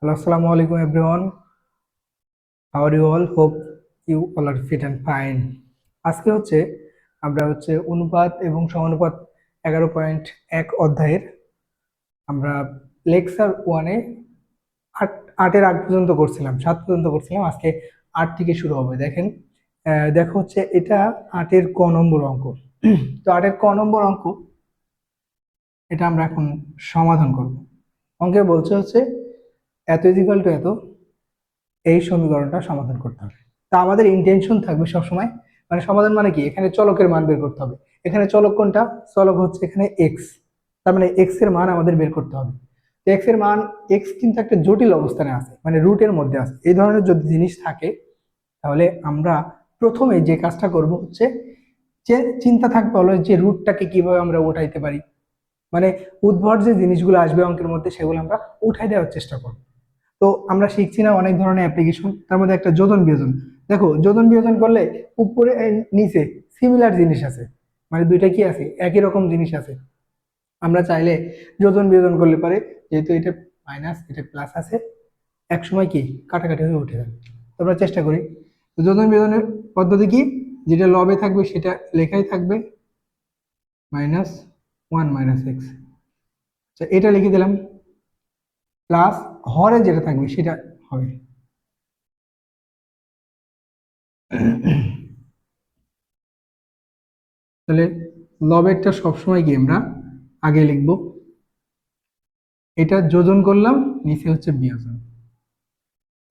Hello, Assalamu alaikum everyone. How are you all? Hope you all are fit and fine. আজকে আমরা অনুপাত এবং সমানুপাত 11.1 অধ্যায়ের আমরা লেকচার 1-এ 8 আগ পর্যন্ত করছিলাম, 7 পর্যন্ত করছিলাম। আজকে 8 থেকে শুরু হবে। দেখো এটা 8-এর ক নম্বর অঙ্ক। তো 8-এর ক নম্বর অঙ্ক এটা আমরা এখন সমাধান করব। অঙ্কে বলছে এত ইজিক্যাল টু এত, এই সমীকরণটা সমাধান করতে হবে। তা আমাদের ইন্টেনশন থাকবে সবসময়, মানে সমাধান মানে কি, এখানে চলকের মান বের করতে হবে। এখানে চলক কোনটা? চলক এখানে এক্স, তার মানে এক্স এর মান আমাদের বের করতে হবে। তো এক্স এর মান, এক্স কিন্তু একটা জটিল অবস্থানে আছে, মানে রুটের মধ্যে আছে। এই ধরনের যদি জিনিস থাকে তাহলে আমরা প্রথমে যে কাজটা করব যে চিন্তা থাকবে হলো যে রুটটাকে কিভাবে আমরা উঠাইতে পারি, মানে উদ্ভট যে জিনিসগুলো আসবে অঙ্কের মধ্যে সেগুলো আমরা উঠাই দেওয়ার চেষ্টা করব। তো আমরা শিখছি না অনেক ধরনের অ্যাপ্লিকেশন, তার মধ্যে একটা যোজন বিয়োজন। দেখো যোজন বিয়োজন করলে উপরে নিচে সিমিলার জিনিস আছে, মানে দুইটা কি আছে, একই রকম জিনিস আছে। আমরা চাইলে যোজন বিয়োজন করলে পারে, যেহেতু এটা মাইনাস এটা প্লাস আছে, এক সময় কি কাটাকাটি হয়ে উঠে যাবে। তো আমরা চেষ্টা করি। তো যোজন বিয়োজনের পদ্ধতি কি, যেটা লবে থাকবে সেটা লেখাই থাকবে, -1 - x। আচ্ছা, এটা লিখে দিলাম, প্লাস হরে যেটা থাকবে সেটা হবে তাহলে লবেরটা সবসময় কি আমরা আগে লিখব, এটা যোজন করলাম, নিচে বিয়োজন।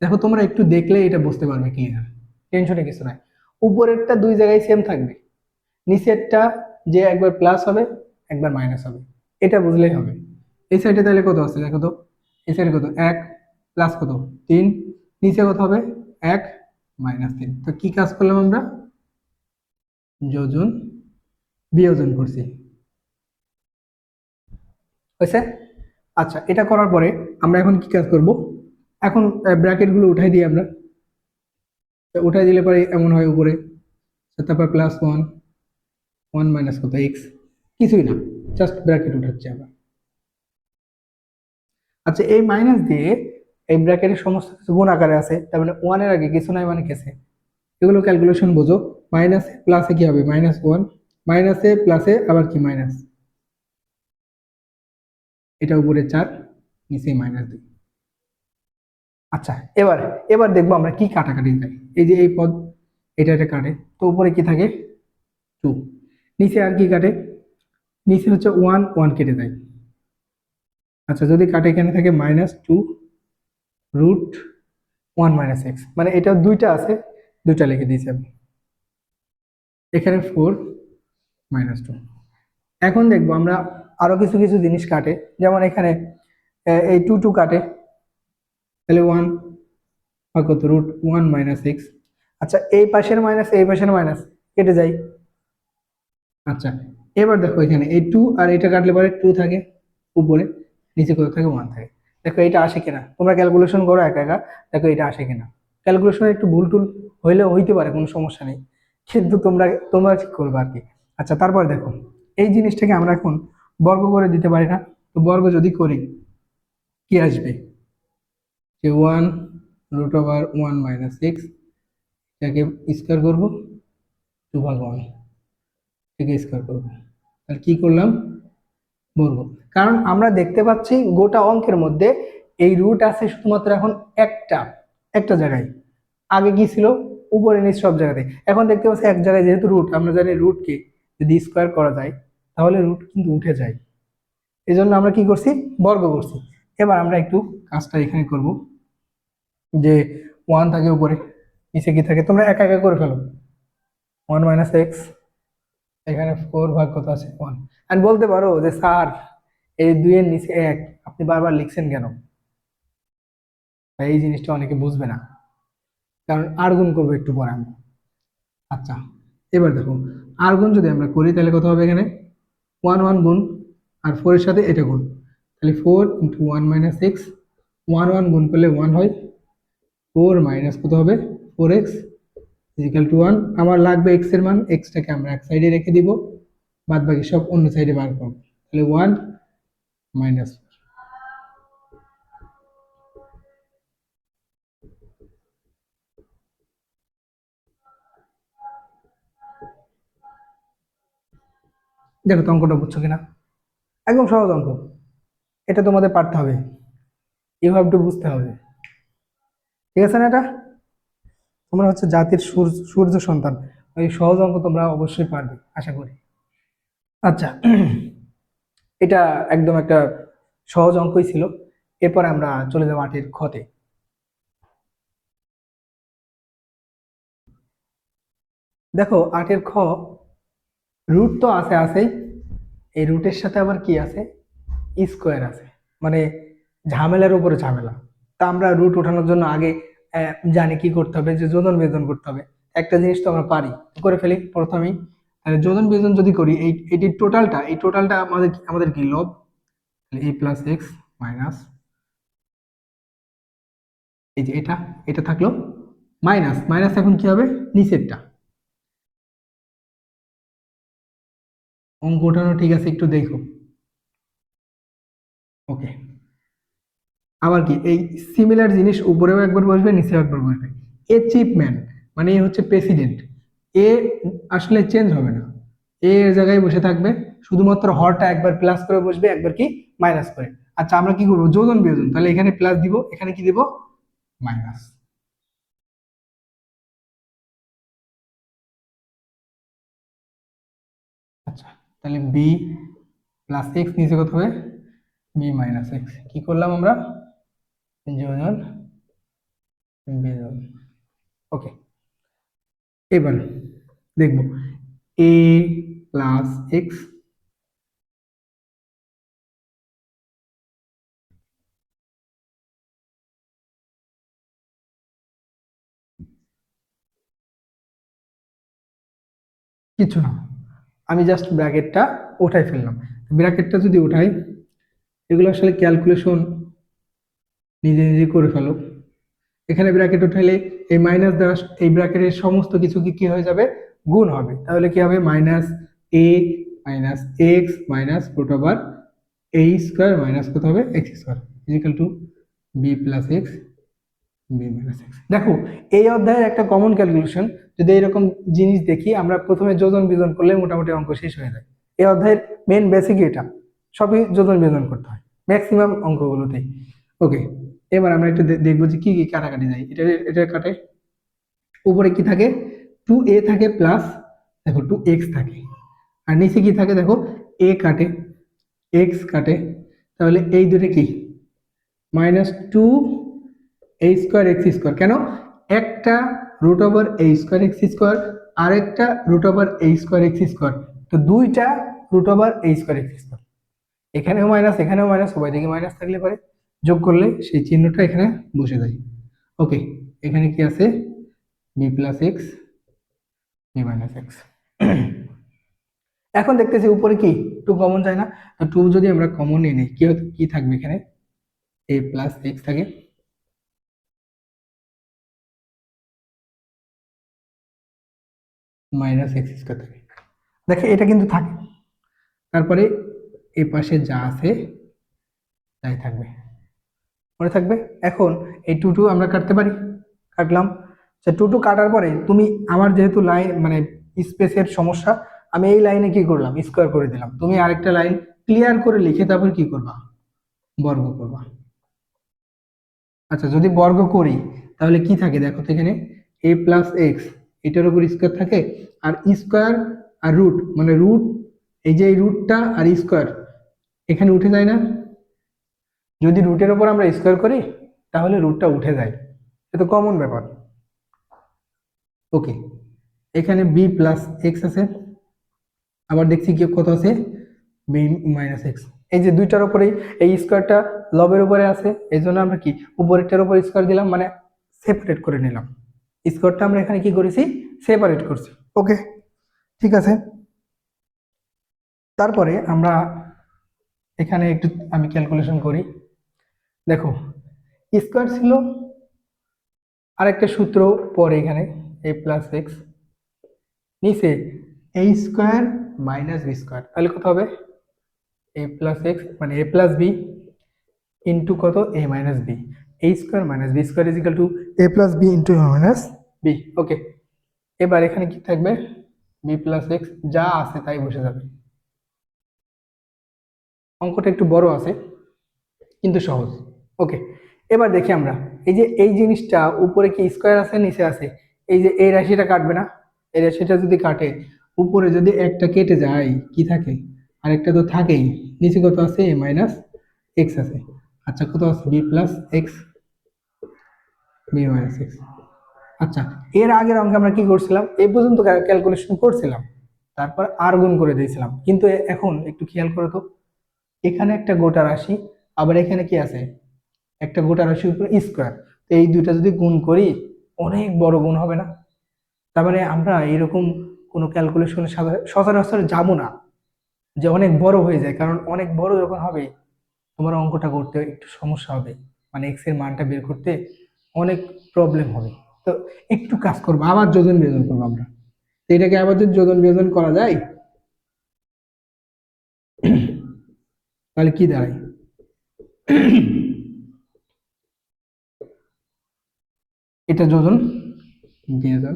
দেখো তোমরা একটু দেখলে এটা বুঝতে পারবে ক্লিয়ার, টেনশনে কিছু নাই। উপরেরটা দুই জায়গায় সেম থাকবে, নিচেরটা যে একবার প্লাস হবে একবার মাইনাস হবে, এটা বুঝলেই হবে। এই সাইডে তাহলে কত আছে দেখো তো, এই সাইডে কত, 1 প্লাস কত 3, নিচে কত হবে 1 - 3। তো কি কাজ করলাম আমরা, যোজন বিয়োজন করছি, হয়েছে। আচ্ছা, এটা করার পরে আমরা এখন কি কাজ করব, এখন ব্র্যাকেট গুলো উঠাই দিই আমরা। উঠাই দিলে পরে এমন হয় উপরে, তারপর +1, 1 মাইনাস কত এক্স, কিছুই না, জাস্ট ব্র্যাকেট উঠাচ্ছি আমরা। আচ্ছা, এই মাইনাস দিয়ে এই ব্র্যাকেটের সমস্ত কিছু গুণ আকারে আছে, তার মানে 1 এর আগে কিছু নাই মানে কেসে, এগুলো ক্যালকুলেশন বোঝো। মাইনাস প্লাসে কি হবে, -1, মাইনাসে প্লাসে আবার কি মাইনাস, এটা উপরে 4, নিচে -2। আচ্ছা, এবার এবার দেখবো আমরা কি কাটাকাটি যায়। এই যে এই পদ, এটা কাটে, তো উপরে কি থাকে 2, নিচে আর কি কাটে, নিচে 1 1 কেটে যায়। আচ্ছা, যদি কাটে এখানে থাকে -2√1 - x, মানে এটা দুইটা আছে, দুইটা লিখে দিয়েছি আমি। এখানে 4 - 2। এখন দেখবো আমরা আরো কিছু কিছু জিনিস কাটে, যেমন এখানে এই 2 2 কাটে, তাহলে 1 আর কত √1 - x। আচ্ছা, এই পাশের মাইনাস এই পাশের মাইনাস কেটে যায়। আচ্ছা, এবার দেখো এখানে এই 2 আর এটা কাটলে পরে 2 থাকে উপরে, নিচে কত থাকে 1 থাকে। দেখো এটা আসে কিনা, তোমরা ক্যালকুলেশন করো একা একা, দেখো এটা আসে কিনা। ক্যালকুলেশনে একটু ভুল টুল হইলে হইতে পারে, কোনো সমস্যা নেই, কিন্তু তোমরা তোমরা ঠিক করবে আর কি। আচ্ছা, তারপর দেখো এই জিনিসটাকে আমরা এখন বর্গ করে দিতে পারি না, তো বর্গ যদি করি কি আসবে, যে 1√1 - x, এটাকে স্কোয়ার করবো, 2/1 থেকে স্কোয়ার করবো, আর কি করলাম বর্গ। কারণ আমরা দেখতে পাচ্ছি গোটা অঙ্কের মধ্যে এই রুট আছে শুধুমাত্র এখন একটা একটা জায়গায়, আগে কি ছিল উপরে নিচ সব জায়গাতে, এখন দেখতে পাচ্ছি এক জায়গায়। যেহেতু রুট, আমরা জানি রুটকে যদি স্কোয়ার করা যায় তাহলে রুট কিন্তু উঠে যায়, এই জন্য আমরা কি করছি, বর্গ করছি। এবার আমরা একটু কাজটা এখানে করব, যে 1 থাকে উপরে, নিচে কি থাকে তোমরা একা একা করে ফেলো। 1 - x, এখানে 4 ভাগ কত আছে 1। আর বলতে পারো যে স্যার এই 2 এর নিচে 1 আপনি বারবার লিখছেন কেন, এই জিনিসটা অনেকে বুঝবে না, কারণ আর গুণ করবো একটু পরে আমরা। আচ্ছা, এবার দেখো আর গুণ যদি আমরা করি তাহলে কত হবে, এখানে 1 1 গুণ আর 4 এর সাথে এটা গুণ, তাহলে 4 × 1 - x, 1 1 গুণ করলে 1 হয়, 4 মাইনাস কত হবে 4x = 1। আমার লাগবে x এর মান, x টাকে আমরা এক সাইডে রেখে দিব, বাদ বাকি সব অন্য সাইডে বার করব, তাহলে 1 - দেখো তো অঙ্কটা বুঝছো কিনা, একদম সহজ অঙ্ক, এটা তোমাদের পারতে হবে, ইউ হ্যাভ টু বুঝতে হবে, ঠিক আছে না? এটা তোমরা হচ্ছে জাতির সূর্য সূর্য সন্তান, ওই সহজ অঙ্ক তোমরা অবশ্যই পারবে আশা করি। আচ্ছা, এটা একদম একটা সহজ অঙ্কই ছিল। এরপর আমরা চলে যাবো 8-এর খতে। দেখো 8-এর খ, রুট তো আছে আছেই, এই রুটের সাথে আবার কি আছে, স্কোয়ার আছে, মানে ঝামেলার উপরে ঝামেলা। তা আমরা রুট ওঠানোর জন্য আগে জানি কি করতে হবে, যে যোজন বিয়োজন করতে হবে। একটা জিনিস তো আমরা পারি, করে ফেলি প্রথমেই। তাহলে যোজন বিয়োজন যদি করি, এই টোটালটা আমাদের আমাদের কি লব, এ প্লাস এক্স মাইনাস, এই যে এটা, এটা থাকলো মাইনাস মাইনাস, এখন কি হবে নিচেরটা। অঙ্ক ওঠানো ঠিক আছে, একটু দেখো। ওকে, আবার কি এই সিমিলার জিনিস উপরেও একবার বসবে, নিচেও একবার বসবে। এ চিফ ম্যান, মানে এ হচ্ছে প্রেসিডেন্ট, এ আসলে চেঞ্জ হবে না, এ এর জায়গায় বসে থাকবে, শুধুমাত্র হরটা একবার প্লাস করে বসবে, একবার কি মাইনাস করে। আচ্ছা আমরা কি করবো, যোজন বিয়োজন, তাহলে এখানে প্লাস দিব, এখানে কি দিব, মাইনাস। আচ্ছা, তাহলে বি প্লাস এক্স, নিচে কত হবে, বি মাইনাস এক্স। কি করলাম আমরা, যোজন বিয়োজন। ওকে, এবার দেখবো এ প্লাস এক্স, কিছু না, আমি জাস্ট ব্র্যাকেটটা উঠাই ফেললাম। ব্র্যাকেটটা যদি উঠাই, এগুলো আসলে ক্যালকুলেশন নিজে নিজে করে ফেলো। এখানে ব্র্যাকেট উঠাইলে এই মাইনাস দ্বারা এই ব্র্যাকেটের সমস্ত কিছু কি কি হয়ে যাবে, গুণ হবে। তাহলে কি হবে, minus a minus x minus root over a square minus কত হবে, x square is equal to b plus x, B minus x. দেখো এই অধ্যায়ের একটা কমন ক্যালকুলেশন, যদি এরকম জিনিস দেখি আমরা, প্রথমে যোজন বিয়োজন করলে মোটামুটি অঙ্ক শেষ হয়ে যায়। এই অধ্যায়ের মেন বেসিক এটা, সবই যোজন বিয়োজন করতে হয় ম্যাক্সিমাম অঙ্কগুলোতেই। ওকে, এবার আমরা একটু দেখবো যে কি কি কাটাকাটি যায়। এটা এটা কাটে, উপরে কি থাকে, টু এ থাকে প্লাস, দেখো টু এক্স থাকে, আর নিচে কি থাকে দেখো, এ কাটে এক্স কাটে, তাহলে এই দুটো কি, মাইনাস টু এ স্কোয়ার এক্স স্কোয়ার। কেন, একটা root over a square x square, আরেকটা root over a square x square, তো দুইটা root over a square x square, এখানেও মাইনাস এখানেও মাইনাস, সবাই দিকে মাইনাস থাকলে পরে যোগ করলে সেই চিহ্নটা এখানে বসে যায়। ওকে, এখানে কি আছে, B plus x, B minus X. এখন দেখতেছি উপরে কি টু কমন যায় না, তো টু যদি আমরা কমন নিয়ে নিই, কি থাকবে এখানে, এ প্লাস এক্স থাকে, মাইনাস এক্স স্কোয়ার থাকে। দেখে এটা কিন্তু থাকে, তারপরে এই পাশে যা আছে তাই থাকবে, মনে থাকবে। এখন এই টু টু আমরা কাটতে পারি, কাটলাম। টু টু কাটার পরে তুমি, আমার যেহেতু লাইন মানে স্পেসের সমস্যা, আমি এই লাইনে কি করলাম, স্কোয়ার করে দিলাম। তুমি আরেকটা লাইন ক্লিয়ার করে লিখে তারপর কি করবা, বর্গ করবা। আচ্ছা যদি বর্গ করি, তাহলে কি থাকে দেখো তো, এখানে এ প্লাস এক্স, এটার উপর স্কোয়ার থাকে, আর স্কোয়ার আর রুট, মানে রুট, এই যে এই রুটটা আর স্কোয়ার এখানে উঠে যায় না, যদি রুটের ওপর আমরা স্কোয়ার করি তাহলে রুটটা উঠে যায়, এটা কমন ব্যাপার। ওকে, এখানে বি প্লাস এক্স আছে, আবার দেখছি কি কত আছে, বি মাইনাস এক্স। এই যে দুইটার উপরেই এই স্কোয়ারটা লবের উপরে আছে, এই জন্য আমরা কি উপরেরটার উপর স্কোয়ার দিলাম, মানে সেপারেট করে নিলাম। স্কোয়ারটা আমরা এখানে কি করেছি, সেপারেট করছি। ওকে, ঠিক আছে। তারপরে আমরা এখানে একটু আমি ক্যালকুলেশন করি। দেখো স্কোয়ার ছিল, আরেকটা সূত্র পরে এখানে এ প্লাস এক্স, নিচে এ স্কোয়ার মাইনাস বি স্কোয়ার, তাহলে কত হবে, এ প্লাস এক্স মানে এ প্লাস বি ইন্টু কত, a minus b, a square minus b square is equal to a plus b into a minus b. Okay, এবার এখানে কি থাকবে, বি প্লাস এক্স, যা আছে তাই বসে যাবে, অঙ্কটা একটু বড় আছে কিন্তু সহজ। ওকে, এবার দেখি আমরা এই যে এই জিনিসটা উপরে কি স্কোয়ার আছে নিচে আছে, এই যে এই রাশিটা কাটবে না, এই রাশিটা যদি কাটে উপরে যদি একটা কেটে যায় কি থাকে, আরেকটা তো থাকেই। নিচে কত আছে, এ মাইনাস এক্স আছে। আচ্ছা কত আছে, B plus x, B minus X. আচ্ছা, এর আগের অঙ্কে আমরা কি করছিলাম, এই পর্যন্ত ক্যালকুলেশন করছিলাম, তারপর আর গুণ করে দিয়েছিলাম। কিন্তু এখন একটু খেয়াল করো তো, এখানে একটা গোটা রাশি, আবার এখানে কি আছে, একটা গোটা রাশির উপর স্কোয়ার। তো এই দুইটা যদি গুণ করি অনেক বড় গুণ হবে না? তার মানে আমরা এরকম কোনো ক্যালকুলেশনে সচরাচর যাব না যে অনেক বড় হয়ে যায়, কারণ অনেক বড় যখন হবে তোমার অঙ্কটা করতে একটু সমস্যা হবে, মানে এক্স এর মানটা বের করতে অনেক প্রবলেম হবে। তো একটু কাজ করবো, আবার যোজন বিয়োজন করবো আমরা। তো এটাকে আবার যদি যোজন বিয়োজন করা যায় তাহলে কি দাঁড়ায়, এটা যোজন বিয়োজন,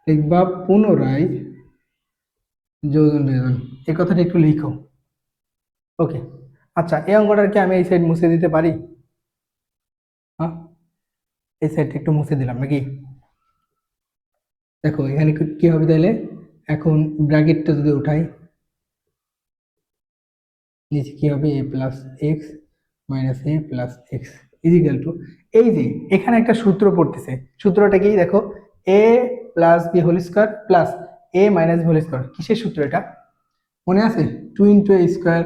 লিখবা পুনরায় যোজন বিয়োজন, এই কথাটা একটু লিখো। ওকে, আচ্ছা এই অঙ্কটার কি আমি এই সাইড মুছে দিতে পারি? হ্যাঁ, এই সাইডটা একটু মুছে দিলাম নাকি? দেখো এখানে কি হবে তাহলে, এখন ব্র্যাকেটটা যদি উঠাই নিচে কি হবে, a plus x minus a plus x is equal to, এই যে এখানে একটা সূত্র পড়তেছে, সূত্রটা কি দেখো, a plus b whole square plus a minus b whole square. কিসের সূত্র এটা মনে আছে? Two into a square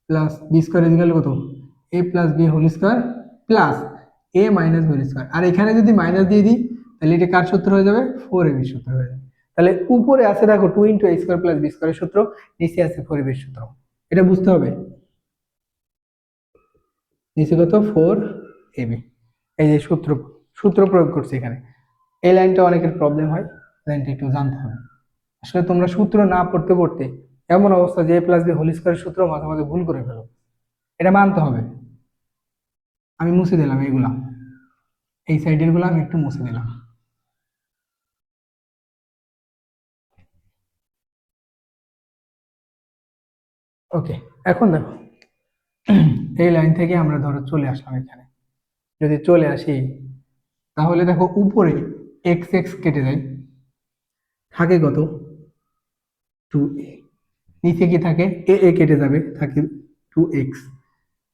plus b square is equal কত, a plus b whole square plus a minus b whole square. আর এখানে যদি মাইনাস দিয়ে দিই তাহলে এটা কার সূত্র হয়ে যাবে, ফোর এ বি সূত্র হয়ে যাবে। তাহলে উপরে আছে দেখো two into a square plus B স্কোয়ারের সূত্র, নিচে আছে ফোর এ বি সূত্র। এটা বুঝতে হবে। নিচে কত, ফোর এবি, এই যে সূত্র, সূত্র প্রয়োগ করছি এখানে। এই লাইনটা অনেকের প্রবলেম হয়, লাইনটা একটু জানতে হবে। আসলে তোমরা সূত্র না পড়তে পড়তে এমন অবস্থা যে এ প্লাস বি হোল স্কোয়ারের সূত্র মাঝে মাঝে ভুল করে ফেলো, এটা মানতে হবে। আমি মুছে দিলাম এইগুলা, এই সাইডের গুলো আমি একটু মুছে দিলাম। ওকে, এখন দেখো এই লাইন থেকে আমরা ধরো চলে আসলাম এখানে, যদি চলে আসি তাহলে দেখো উপরে এক্স এক্স কেটে যায়, থাকে কত, টু এ। নিচে কি থাকে, এ এ কেটে যাবে, থাকে টু এক্স।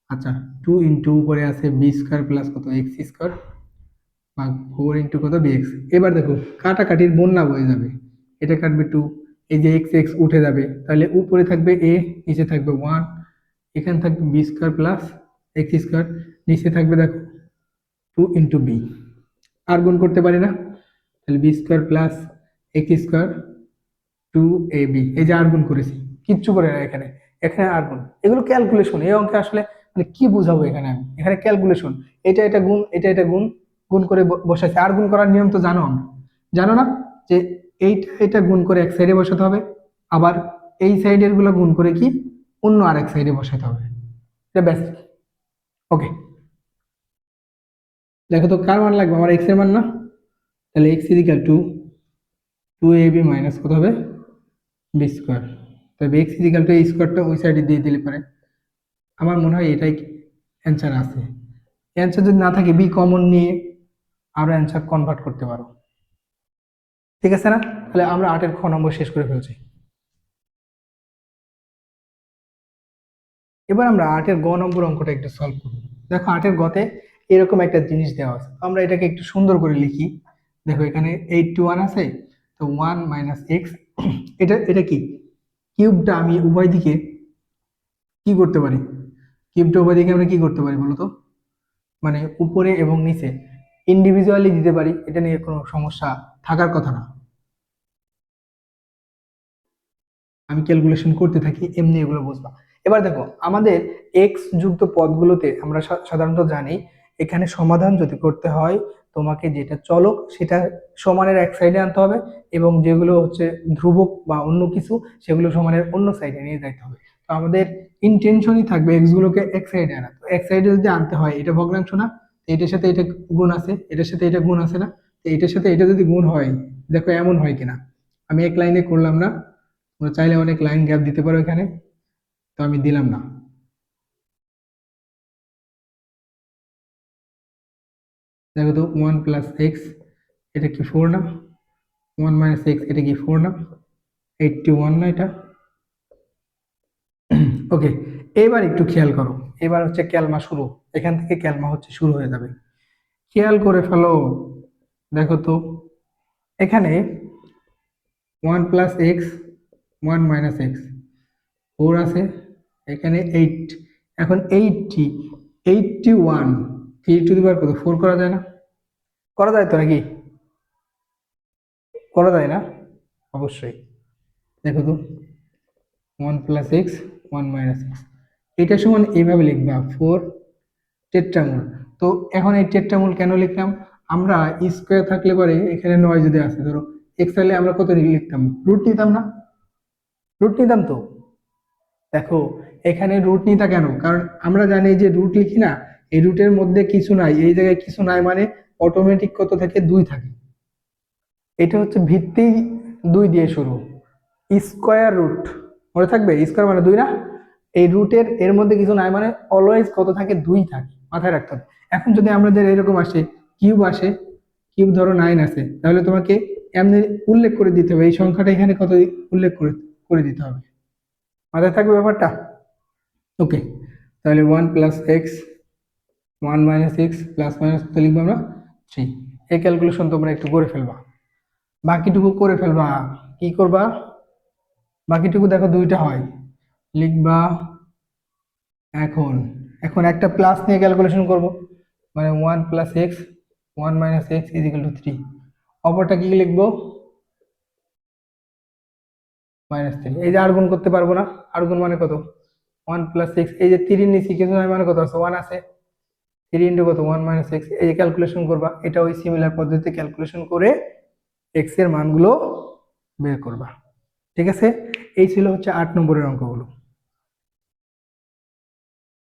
আচ্ছা, টু ইন্টু উপরে আছে বি স্কোয়ার প্লাস কত এক্স স্কোয়ার ভাগ ফোর ইন্টু কত বিএক্স। এবার দেখো কাটাকাটির বন্যা বয়ে যাবে, এটা কাটবে টু, এই যে এক্স এক্স উঠে যাবে, তাহলে উপরে থাকবে এ, নিচে থাকবে ওয়ান, এখানে থাকবে B square plus x square, নিচে থাকবে দেখো টু ইন্টু বি। আর গুণ করতে পারি না, তাহলে b square plus x square two a b, এই যে আর গুণ করেছি, কিচ্ছু করে না এখানে, এখানে আর গুণ, এগুলো ক্যালকুলেশন। এই অঙ্কে আসলে মানে কি বুঝাবো এখানে আমি, এখানে ক্যালকুলেশন, এটা এটা গুণ, এটা এটা গুণ, গুণ করে বসাইছি। আর গুণ করার নিয়ম তো জানো, আমরা জানো না যে এইটা এটা গুণ করে এক সাইডে বসাতে হবে, আবার এই সাইডের গুলো গুণ করে কি অন্য আরেক সাইডে বসাতে হবে, এটা ব্যাস। ওকে, দেখো তো কার মান লাগবে, আমার এক্স এর মান না, তাহলে x is equal two two a B minus কত হবে, বি স্কোয়ার। তবে এক্স ইজিক্যাল টু এই স্কোয়ারটা ওই সাইডে দিয়ে দিলে পারে, আমার মনে হয় এটাই অ্যান্সার আছে। অ্যান্সার যদি না থাকে বি কমন নিয়ে আরো অ্যান্সার কনভার্ট করতে পারো, ঠিক আছে না? তাহলে আমরা 8-এর খ নম্বর শেষ করে ফেলছি। এবার আমরা 8-এর গ নম্বর অঙ্কটা একটু সলভ করব। দেখো 8-এর গতে এরকম একটা জিনিস দেওয়া আছে, আমরা এটাকে একটু সুন্দর করে লিখি। দেখো এখানে 8 to 1 আছে, তো 1 মাইনাস এক্স, এটা এটা কি, কিউবটা আমি উভয় দিকে কি করতে পারি, কিউবটা উভয় দিকে আমরা কি করতে পারি বলো তো, মানে উপরে এবং নিচে ইন্ডিভিজুয়ালি দিতে পারি, এটা নিয়ে কোনো সমস্যা থাকার কথা না। আমি ক্যালকুলেশন করতে থাকি, এমনি এগুলো বুঝবা। এবার দেখো আমাদের এক্স যুক্ত পদগুলোতে আমরা সাধারণত জানি এখানে সমাধান যদি করতে হয় তোমাকে যেটা চলক সেটা সমানের এক সাইডে আনতে হবে, এবং যেগুলো হচ্ছে ধ্রুবক বা অন্য কিছু সেগুলো সমানের অন্য সাইডে নিয়ে যেতে হবে। তো আমাদের ইন্টেনশনই থাকবে এক্স গুলোকে এক সাইডে আনা, তো এক সাইডে যদি আনতে হয় এটা ভগ্নাংশ না, এটার সাথে এটা গুণ আছে, এটার সাথে এটা গুণ আছে না? তো এটার সাথে এটা যদি গুণ হয়, দেখো এমন হয় কিনা। আমি এক লাইনে করলাম না, তোমরা চাইলে অনেক লাইন গ্যাপ দিতে পারো এখানে, তো আমি দিলাম না। দেখো তো 1 + x, এটা কি 4 না? 1 - x, এটা কি 4 না? 81 না এটা? ওকে, এবার একটু খেয়াল করো। এবার হচ্ছে ক্যালমা শুরু, এখান থেকে ক্যালমা হচ্ছে শুরু হয়ে যাবে। খেয়াল করে ফেলো, দেখো তো এখানে 1 + x, 1 - x, 4 আছে, এখানে 8। এখন 81 3 কত 4 করা যায় না? করা যায় তো নাকি? করা যায় না? অবশ্যই। দেখো তো 1 + x, 1 - x, এটা সমান এইভাবে লিখবা 4 টেট্রামুল। তো এখন এই টেট্রামুল কেন লিখলাম? আমরা স্কোয়ার থাকলে পরে এখানে 9 যদি আসে, ধরো এক্স তাহলে আমরা কত লিখতাম? রুট নিতাম না? রুট নিতাম তো। দেখো এখানে রুট নিতা কেন? কারণ আমরা জানি যে রুট লিখি না, এই রুটের মধ্যে কিছু নাই, এই জায়গায় কিছু নাই মানে অটোমেটিক কত থাকে? 2 থাকে। এটা হচ্ছে ভিত্তি 2 দিয়ে শুরু, স্কোয়ার রুট মনে থাকবে, স্কোয়ার মানে 2 না? এই রুটের এর মধ্যে কিছু নাই মানে অলওয়েজ কত থাকে? 2 থাকে, মাথায় রাখতে হবে। এখন যদি আমাদের এরকম আসে কিউব আসে, কিউব ধরো 9 আছে, তাহলে তোমাকে এমনি উল্লেখ করে দিতে হবে এই সংখ্যাটা এখানে কত উল্লেখ করে করে দিতে হবে, মাথায় থাকবে ব্যাপারটা? ওকে, তাহলে 1 + x, 1 - x প্লাস মাইনাস কত লিখবো আমরা? 3। এই ক্যালকুলেশন তোমরা একটু করে ফেলবা, বাকিটুকু করে ফেলবা। কি করবা? বাকিটুকু দেখো 2টা হয়, লিখবা। এখন এখন একটা প্লাস নিয়ে ক্যালকুলেশন করব, মানে 1 + x, 1 - x = 3। অপরটা কি লিখবো? -3। এই যে আর গুণ করতে পারবো না, আর গুণ মানে কত? 1 + x, এই যে 3 নিচে কিছু নয় মানে কত আছে? 1 আছে। 3 ইন্টু কত? 1 - x। এই যে ক্যালকুলেশন করবা, এটা ওই সিমিলার পদ্ধতিতে ক্যালকুলেশন করে x এর মানগুলো বের করবা। ঠিক আছে, এই ছিল হচ্ছে 8 নম্বরের অঙ্কগুলো।